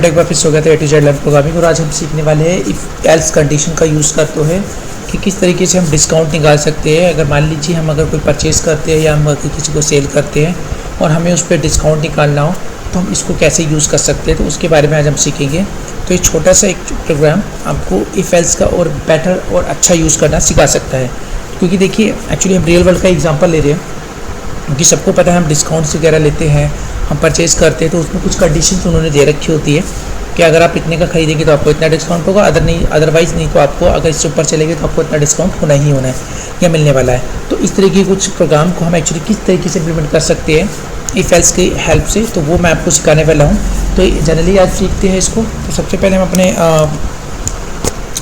एक बार फिर से हो गया था ए टू जेड लर्न प्रोग्रामिंग और आज हम सीखने वाले हैं इफ़ एल्स कंडीशन का यूज़ करते हैं कि किस तरीके से हम डिस्काउंट निकाल सकते हैं। अगर मान लीजिए हम अगर कोई परचेज़ करते हैं या हम किसी को सेल करते हैं और हमें उस पर डिस्काउंट निकालना हो तो हम इसको कैसे यूज़ कर सकते हैं, तो उसके बारे में आज हम सीखेंगे। तो एक छोटा सा एक प्रोग्राम आपको इफ़ एल्स का और बेटर और अच्छा यूज़ करना सिखा सकता है। क्योंकि देखिए एक्चुअली हम रियल वर्ल्ड का एग्जाम्पल ले रहे हैं, क्योंकि सबको पता है हम डिस्काउंट्स वगैरह लेते हैं, हम परचेज़ करते हैं तो उसमें कुछ कंडीशंस उन्होंने दे रखी होती है कि अगर आप इतने का खरीदेंगे तो आपको इतना डिस्काउंट होगा, अदरवाइज़ नहीं तो आपको अगर इससे ऊपर चलेंगे तो आपको इतना डिस्काउंट होना ही होना है या मिलने वाला है। तो इस तरह की कुछ प्रोग्राम को हम एक्चुअली किस तरीके से इम्प्लीमेंट कर सकते हैं इफ़ एल्स की हेल्प से, तो वो मैं आपको सिखाने वाला हूँ। तो जनरली आज सीखते हैं इसको। तो सबसे पहले हम अपने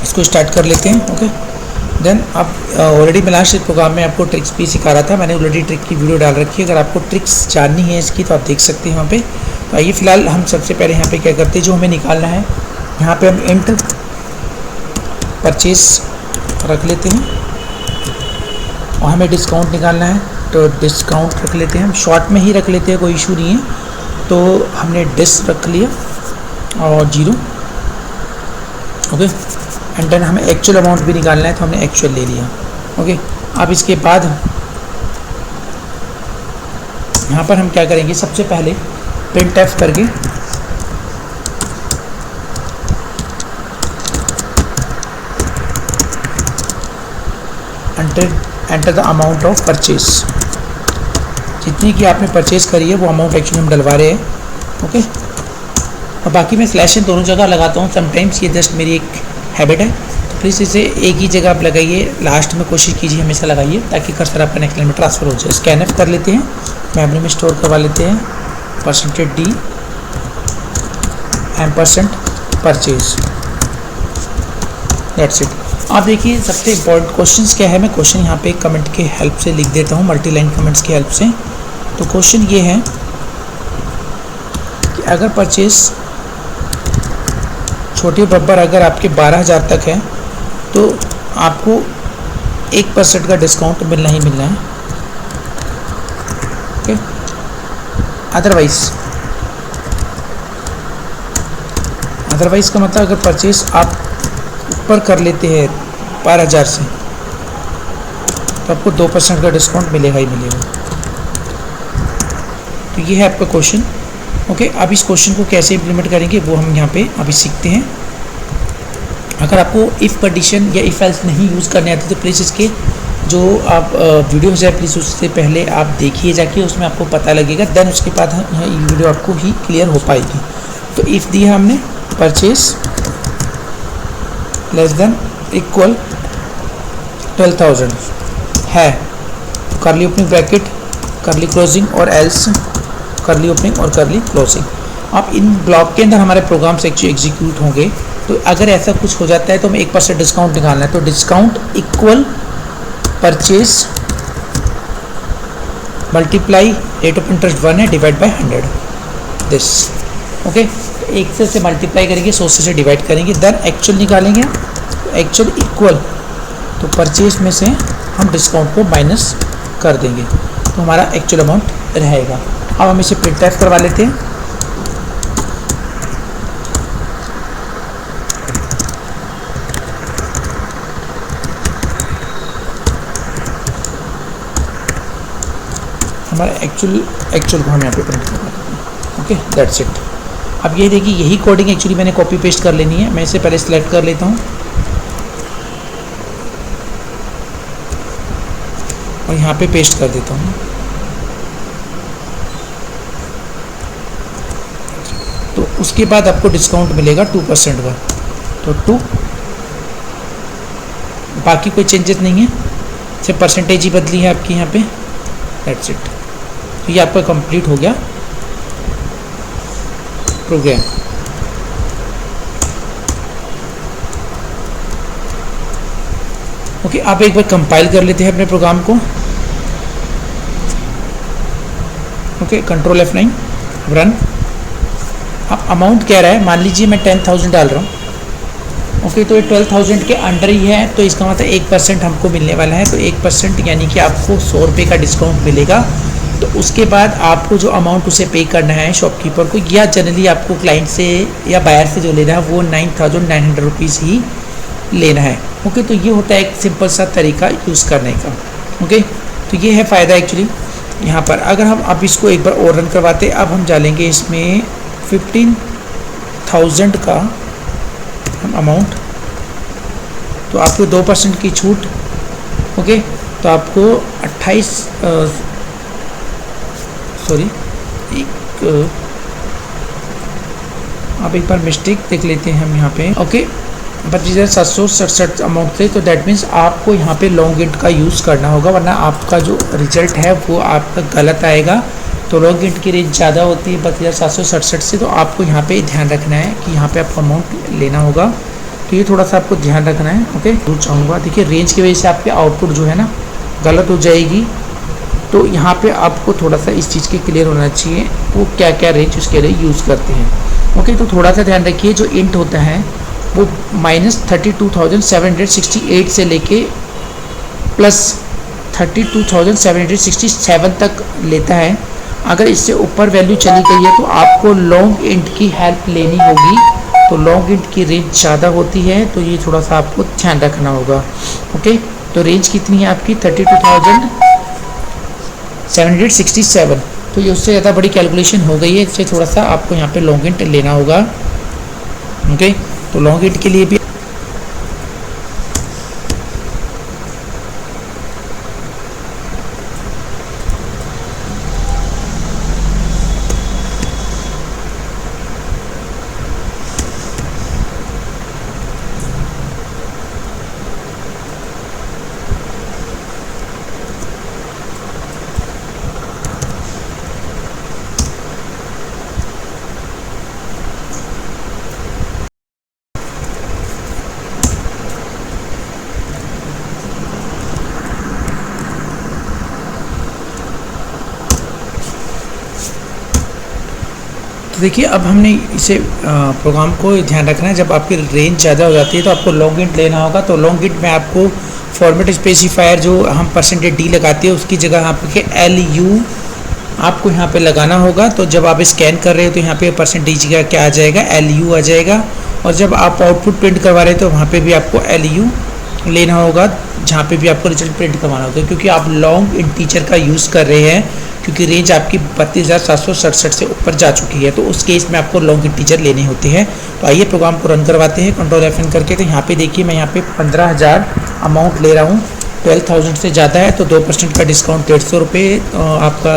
इसको स्टार्ट कर लेते हैं। ओके, देन आप ऑलरेडी मैं लास्ट प्रोग्राम में आपको ट्रिक्स भी सिखा रहा था, मैंने ऑलरेडी ट्रिक की वीडियो डाल रखी है। अगर आपको ट्रिक्स जाननी है इसकी तो आप देख सकते हैं यहाँ पे। तो आइए फिलहाल हम सबसे पहले यहाँ पे क्या करते हैं, जो हमें निकालना है यहाँ पे हम इंट परचेज रख लेते हैं और हमें डिस्काउंट निकालना है तो डिस्काउंट रख लेते हैं। हम शॉर्ट में ही रख लेते हैं, कोई इशू नहीं है। तो हमने डिस रख लिया और 0। ओके, एंड देन हमें एक्चुअल अमाउंट भी निकालना है तो हमने एक्चुअल ले लिया। ओके, अब इसके बाद यहाँ पर हम क्या करेंगे, सबसे पहले प्रिंट एफ करके enter the amount of purchase, जितनी की आपने परचेज करी है वो अमाउंट एक्चुअली हम डलवा रहे हैं। ओके, और बाकी मैं स्लैश इन दोनों जगह लगाता हूँ समटाइम्स, ये जस्ट मेरी एक हैबिट है। तो प्लीज़ इसे एक ही जगह आप लगाइए, लास्ट में कोशिश कीजिए हमेशा लगाइए ताकि कर्सर आपका नेक्स्ट लाइन में ट्रांसफर हो जाए। स्कैन एफ कर लेते हैं, मेमोरी में स्टोर करवा लेते हैं %d ampersand purchase, that's it. आप देखिए सबसे इम्पोर्टेंट क्वेश्चंस क्या है, मैं क्वेश्चन यहाँ पे कमेंट के हेल्प से लिख देता हूँ, मल्टी लाइन कमेंट्स की हेल्प से। तो क्वेश्चन ये है कि अगर परचेज छोटे बब्बर अगर आपके 12,000 तक है तो आपको 1% का डिस्काउंट मिलना ही मिलना है। ओके, अदरवाइज का मतलब अगर परचेज आप ऊपर कर लेते हैं 12,000 से तो आपको 2% का डिस्काउंट मिलेगा ही मिलेगा। तो ये है आपका क्वेश्चन। ओके, अब इस क्वेश्चन को कैसे इम्प्लीमेंट करेंगे वो हम यहाँ पे अभी सीखते हैं। अगर आपको इफ़ कंडीशन या इफ़ एल्स नहीं यूज़ करने आते तो प्लीज़ इसके जो आप वीडियोज़ है प्लीज़ उससे पहले आप देखिए जाके, उसमें आपको पता लगेगा। देन उसके बाद ये वीडियो आपको ही क्लियर हो पाएगी। तो इफ़ दिया हमने परचेज लेस देन इक्वल 12,000 है, करली ओपनिंग ब्रैकेट करली क्लोजिंग और एल्स करली ओपनिंग और करली क्लोजिंग। अब इन ब्लॉक के अंदर हमारे प्रोग्राम्स एक्चुअली एग्जीक्यूट होंगे। तो अगर ऐसा कुछ हो जाता है तो हमें 1% डिस्काउंट निकालना है, तो discount equal purchase multiply rate of interest 1 है डिवाइड बाय 100 दिस। ओके, तो 1 से मल्टीप्लाई करेंगे, 100 से डिवाइड करेंगे, देन एक्चुअल निकालेंगे। तो एक्चुअल इक्वल तो परचेज में से हम डिस्काउंट को माइनस कर देंगे तो हमारा एक्चुअल अमाउंट रहेगा। अब हम इसे प्रिंट एफ करवा लेते हैं। हमारा एक्चुअल को हम यहाँ पे प्रिंट करवा देते हैं। Okay, that's it. अब ये देखिए यही कोडिंग एक्चुअली मैंने कॉपी पेस्ट कर लेनी है। मैं इसे पहले सिलेक्ट कर लेता हूँ और यहाँ पे पेस्ट कर देता हूँ। तो उसके बाद आपको डिस्काउंट मिलेगा 2% का, तो 2, बाकी कोई चेंजेस नहीं है, सिर्फ परसेंटेज ही बदली है आपकी यहाँ पे, दैट्स इट। तो ये आपका कंप्लीट हो गया प्रोग्राम। ओके, आप एक बार कंपाइल कर लेते हैं अपने प्रोग्राम को। Okay, control F9 run. अब अमाउंट क्या रहा है, मान लीजिए मैं 10,000 डाल रहा हूँ। ओके, तो ये 12,000 के अंडर ही है, तो इसका मतलब 1% हमको मिलने वाला है। तो 1% यानी कि आपको 100 रुपये का डिस्काउंट मिलेगा तो उसके बाद आपको जो अमाउंट उसे पे करना है शॉपकीपर को, या जनरली आपको क्लाइंट से या बायर से जो लेना है वो 9,900 रुपीज़ ही लेना है। ओके, तो ये होता है एक सिंपल सा तरीका यूज़ करने का। ओके, तो ये है फ़ायदा एक्चुअली यहाँ पर। अगर हम अब इसको एक बार और रन करवाते, अब हम डालेंगे इसमें 15,000 का हम अमाउंट, तो आपको 2% की छूट। ओके, तो आपको 28 आप एक बार मिस्टेक देख लेते हैं हम यहाँ पे। ओके, 25,767 अमाउंट थे, तो दैट मीन्स आपको यहाँ पे लॉन्ग इंट का यूज़ करना होगा, वरना आपका जो रिजल्ट है वो आपका गलत आएगा। तो लॉन्ग इंट की रेंज ज़्यादा होती है 25,767 से, तो आपको यहाँ पे ध्यान रखना है कि यहाँ पे आपको अमाउंट लेना होगा। तो ये थोड़ा सा आपको ध्यान रखना है। ओके, तो चाहूँगा देखिए रेंज की वजह से आपके आउटपुट जो है ना गलत हो जाएगी, तो यहाँ पे आपको थोड़ा सा इस चीज़ के क्लियर होना चाहिए वो क्या क्या रेंज उसके लिए यूज़ करते हैं। ओके, तो थोड़ा सा ध्यान रखिए, जो इंट होता है वो -32,768 से लेके प्लस 32,767 तक लेता है। अगर इससे ऊपर वैल्यू चली गई है तो आपको लॉन्ग इंट की हेल्प लेनी होगी। तो लॉन्ग इंट की रेंज ज़्यादा होती है, तो ये थोड़ा सा आपको ध्यान रखना होगा। ओके, तो रेंज कितनी है आपकी 32,767, तो ये उससे ज़्यादा बड़ी कैलकुलेशन हो गई है, इससे थोड़ा सा आपको यहाँ पे लॉन्ग इंट लेना होगा। ओके, तो लॉन्ग इंट के लिए भी देखिए अब हमने इसे प्रोग्राम को ध्यान रखना है, जब आपकी रेंज ज़्यादा हो जाती है तो आपको लॉन्ग इंट लेना होगा। तो लॉन्ग इंट में आपको फॉर्मेट स्पेसिफायर जो हम %d लगाते हैं उसकी जगह यहाँ पे LU आपको यहाँ पे लगाना होगा। तो जब आप स्कैन कर रहे हो तो यहाँ पे %d जगह क्या आ जाएगा, LU आ जाएगा। और जब आप आउटपुट प्रिंट करवा रहे हो तो वहाँ पर भी आपको LU लेना होगा, जहाँ पे भी आपको रिजल्ट प्रिंट करवाना होगा, क्योंकि आप लॉन्ग इंटीजर का यूज़ कर रहे हैं, क्योंकि रेंज आपकी 32,767 से ऊपर जा चुकी है। तो उस केस में आपको लॉन्ग इंटीजर लेने होते हैं। तो आइए प्रोग्राम को रन करवाते हैं कंट्रोल F9 करके। तो यहाँ पे देखिए मैं यहाँ पे 15,000 अमाउंट ले रहा हूँ, 12,000 से ज़्यादा है तो 2% का डिस्काउंट 150 रुपये आपका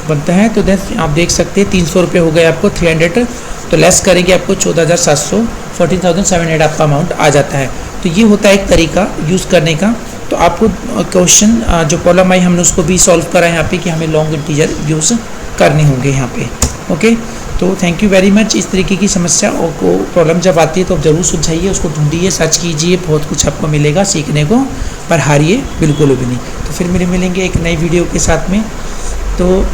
बनता है। तो देन आप देख सकते हैं 300 रुपये हो गए आपको 300, तो लेस करेंगे आपको 14,700, 14,700 आपका अमाउंट आ जाता है। तो ये होता है एक तरीका यूज़ करने का। तो आपको क्वेश्चन जो प्रॉब्लम आई हमने उसको भी सॉल्व करा है यहाँ पे कि हमें लॉन्ग इंटीजर यूज़ करने होंगे यहाँ पे। ओके, तो थैंक यू वेरी मच। इस तरीके की समस्या को प्रॉब्लम जब आती है तो ज़रूर सुलझाइए, उसको ढूंढिए, सर्च कीजिए, बहुत कुछ आपको मिलेगा सीखने को, पर हारिए बिल्कुल भी नहीं। तो फिर मिलेंगे एक नई वीडियो के साथ में। तो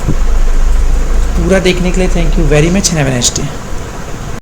पूरा देखने के लिए thank you very much, have a nice day.